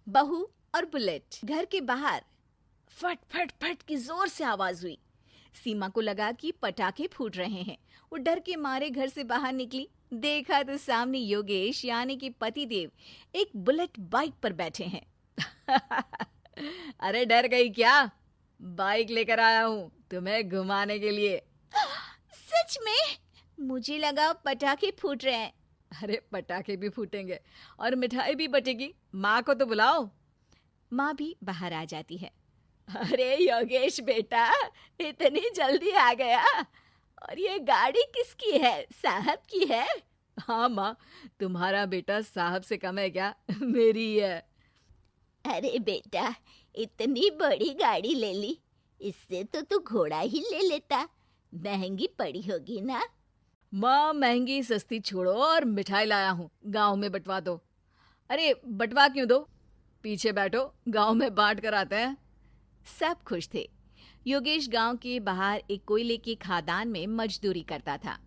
बहू और बुलेट। घर के बाहर फट फट फट की जोर से आवाज हुई। सीमा को लगा कि पटाखे फूट रहे हैं। वो डर के मारे घर से बाहर निकली। देखा तो सामने योगेश यानी कि पतिदेव एक बुलेट बाइक पर बैठे हैं। अरे डर गई क्या? बाइक लेकर आया हूँ तुम्हें घुमाने के लिए। सच में? मुझे लगा पटाखे फूट रहे हैं। अरे पटाखे भी फूटेंगे और मिठाई भी बटेगी। माँ को तो बुलाओ। माँ भी बाहर आ जाती है। अरे योगेश बेटा, इतनी जल्दी आ गया? और ये गाड़ी किसकी है? साहब की है? हाँ माँ, तुम्हारा बेटा साहब से कम है क्या? मेरी ही है। अरे बेटा, इतनी बड़ी गाड़ी ले ली, इससे तो तू घोड़ा ही ले लेता। महंगी पड़ी होगी ना? माँ महंगी सस्ती छोड़ो और मिठाई लाया हूँ, गांव में बंटवा दो। अरे बंटवा क्यों दो? पीछे बैठो, गांव में बांट कर आते हैं। सब खुश थे। योगेश गांव के बाहर एक कोयले की खदान में मजदूरी करता था।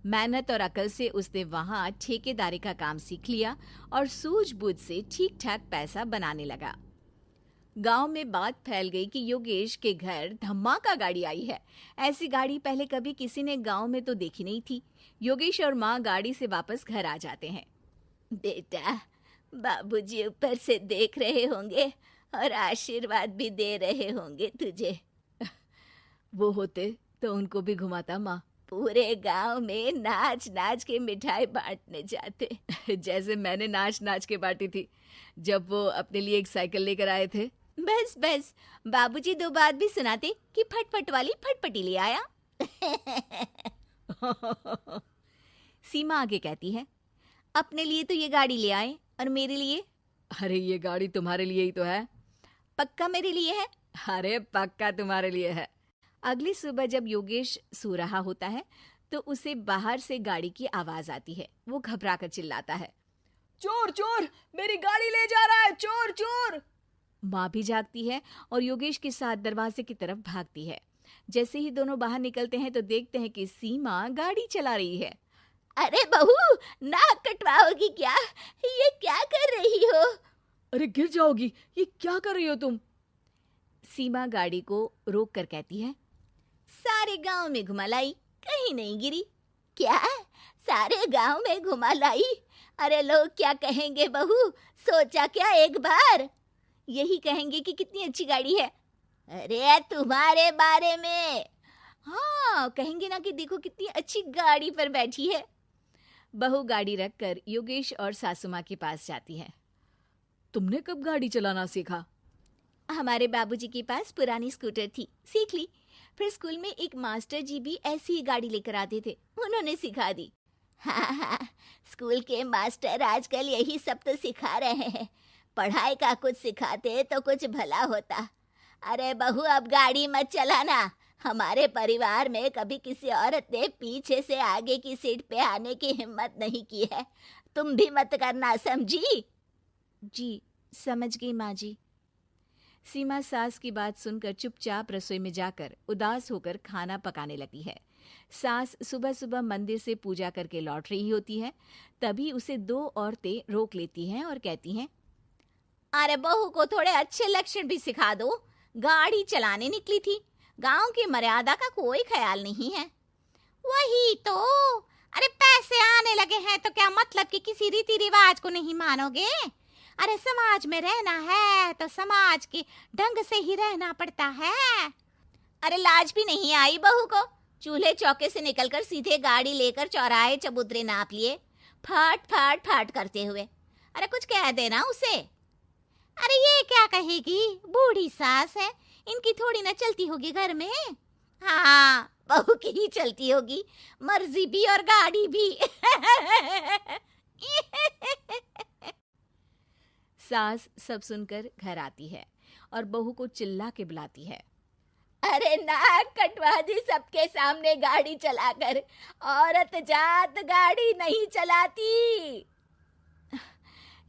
मेहनत और अकल से उसने वहां ठेकेदारी का काम सीख लिया और सूझबूझ से ठीक ठाक पैसा बनाने लगा। गांव में बात फैल गई कि योगेश के घर धमाका गाड़ी आई है। ऐसी गाड़ी पहले कभी किसी ने गांव में तो देखी नहीं थी। योगेश और माँ गाड़ी से वापस घर आ जाते हैं। बेटा, बाबूजी ऊपर से देख रहे होंगे और आशीर्वाद भी दे रहे होंगे तुझे। वो होते तो उनको भी घुमाता माँ। पूरे गांव में नाच नाच के मिठाई बांटने जाते। जैसे मैंने नाच नाच के बांटी थी जब वो अपने लिए एक साइकिल लेकर आए थे। बस बस, बाबूजी दो बात भी सुनाते कि फटफट वाली फटफटी ले आया। सीमा आगे कहती है, अपने लिए तो ये गाड़ी ले आए और मेरे लिए? अरे ये गाड़ी तुम्हारे लिए ही तो है। पक्का मेरे लिए है? अरे पक्का तुम्हारे लिए है। अगली सुबह जब योगेश सो रहा होता है तो उसे बाहर से गाड़ी की आवाज आती है। वो घबरा कर चिल्लाता है, चोर चोर, मेरी गाड़ी ले जा रहा है, चोर चोर। माँ भी जागती है और योगेश के साथ दरवाजे की तरफ भागती है। जैसे ही दोनों बाहर निकलते हैं तो देखते हैं कि सीमा गाड़ी चला रही है। अरे बहू, नाक कटवाओगी क्या? ये क्या कर रही हो? अरे गिर जाओगी, ये क्या कर रही हो तुम? सीमा गाड़ी को रोक कर कहती है, सारे गांव में घुमा लाई, कहीं नहीं गिरी। क्या? सारे गांव में घुमा लाई? अरे लोग क्या कहेंगे बहू? सोचा क्या एक बार? यही कहेंगे कि कितनी अच्छी गाड़ी है। अरे तुम्हारे बारे में। हाँ कहेंगे ना कि देखो कितनी अच्छी गाड़ी पर बैठी है। बहू गाड़ी रखकर योगेश और सासू माँ के पास जाती है। तुमने कब गाड़ी चलाना सीखा? हमारे बाबूजी के पास पुरानी स्कूटर थी, सीख ली। फिर स्कूल में एक मास्टर जी भी ऐसी ही गाड़ी लेकर आते थे, उन्होंने सिखा दी। हाँ हाँ, स्कूल के मास्टर आजकल यही सब तो सिखा रहे हैं। पढ़ाई का कुछ सिखाते तो कुछ भला होता। अरे बहू, अब गाड़ी मत चलाना। हमारे परिवार में कभी किसी औरत ने पीछे से आगे की सीट पे आने की हिम्मत नहीं की है। तुम भी मत करना, समझी? जी समझ गई माँ जी। सीमा सास की बात सुनकर चुपचाप रसोई में जाकर उदास होकर खाना पकाने लगती है। सास सुबह सुबह मंदिर से पूजा करके लौट रही होती है। तभी उसे दो औरतें रोक लेती हैं और कहती हैं, अरे बहू को थोड़े अच्छे लक्षण भी सिखा दो। गाड़ी चलाने निकली थी, गांव की मर्यादा का कोई ख्याल नहीं है। वही तो। अरे पैसे आने लगे हैं तो क्या मतलब कि किसी रीति रिवाज को नहीं मानोगे? अरे समाज में रहना है तो समाज के ढंग से ही रहना पड़ता है। अरे लाज भी नहीं आई बहू को? चूल्हे चौके से निकलकर सीधे गाड़ी लेकर चौराहे चबूतरे नाप लिए, फट फट फट करते हुए। अरे कुछ कह देना उसे। अरे ये क्या कहेगी? बूढ़ी सास है, इनकी थोड़ी ना चलती होगी घर में। हाँ, बहू की ही चलती होगी, मर्जी भी और गाड़ी भी। सास सब सुनकर घर आती है और बहू को चिल्ला के बुलाती है, अरे नाक कटवा दी सबके सामने गाड़ी चलाकर। औरत जात गाड़ी नहीं चलाती।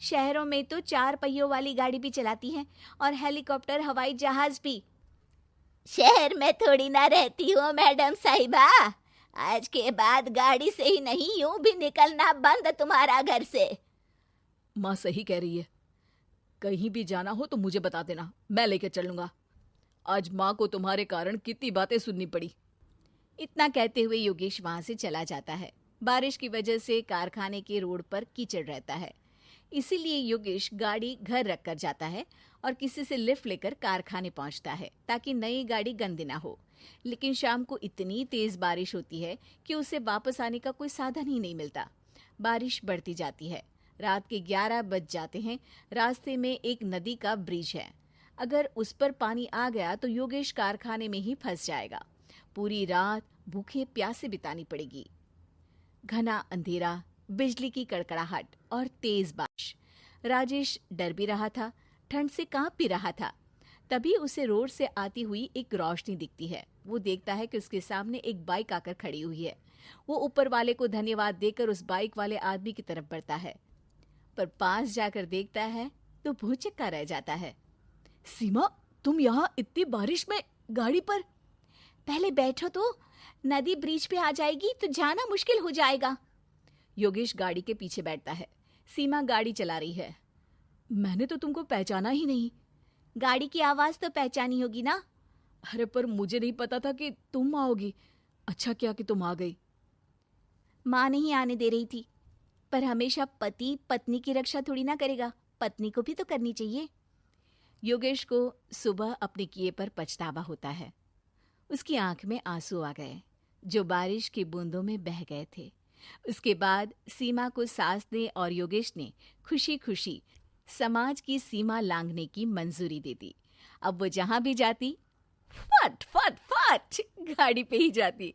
शहरों में तो 4 पहियों वाली गाड़ी भी चलाती हैं और हेलीकॉप्टर, हवाई जहाज भी। शहर में थोड़ी ना रहती हो मैडम साहिबा। आज के बाद गाड़ी से ही नहीं, यूं भी निकलना बंद तुम्हारा घर से। माँ सही कह रही है। कहीं भी जाना हो तो मुझे बता देना, मैं लेकर चलूंगा। आज माँ को तुम्हारे कारण कितनी बातें सुननी पड़ी। इतना कहते हुए योगेश वहां से चला जाता है। बारिश की वजह से कारखाने के रोड पर कीचड़ रहता है, इसीलिए योगेश गाड़ी घर रख कर जाता है और किसी से लिफ्ट लेकर कारखाने पहुंचता है ताकि नई गाड़ी गंदी ना हो। लेकिन शाम को इतनी तेज बारिश होती है कि उसे वापस आने का कोई साधन ही नहीं मिलता। बारिश बढ़ती जाती है। रात के 11 बज जाते हैं। रास्ते में एक नदी का ब्रिज है। अगर उस पर पानी आ गया तो योगेश कारखाने में ही फंस जाएगा। पूरी रात भूखे प्यासे बितानी पड़ेगी। घना अंधेरा, बिजली की कड़कड़ाहट और तेज बारिश। राजेश डर भी रहा था, ठंड से कांप भी रहा था। तभी उसे रोड से आती हुई एक रोशनी दिखती है। वो देखता है कि उसके सामने एक बाइक आकर खड़ी हुई है। वो ऊपर वाले को धन्यवाद देकर उस बाइक वाले आदमी की तरफ बढ़ता है, पर पास जाकर देखता है तो भौचक्का रह जाता है। सीमा, तुम यहाँ इतनी बारिश में गाड़ी पर? पहले बैठो तो, नदी ब्रिज पे आ जाएगी तो जाना मुश्किल हो जाएगा। योगेश गाड़ी के पीछे बैठता है। सीमा गाड़ी चला रही है। मैंने तो तुमको पहचाना ही नहीं। गाड़ी की आवाज तो पहचानी होगी ना। अरे पर मुझे नहीं पता था कि तुम आओगी। अच्छा किया कि तुम आ गई। माँ नहीं आने दे रही थी, पर हमेशा पति पत्नी की रक्षा थोड़ी ना करेगा, पत्नी को भी तो करनी चाहिए। योगेश को सुबह अपने किए पर पछतावा होता है। उसकी आंख में आंसू आ गए जो बारिश की बूंदों में बह गए थे। उसके बाद सीमा को सास ने और योगेश ने खुशी खुशी समाज की सीमा लांघने की मंजूरी दे दी। अब वो जहां भी जाती फट फट फट गाड़ी पे ही जाती।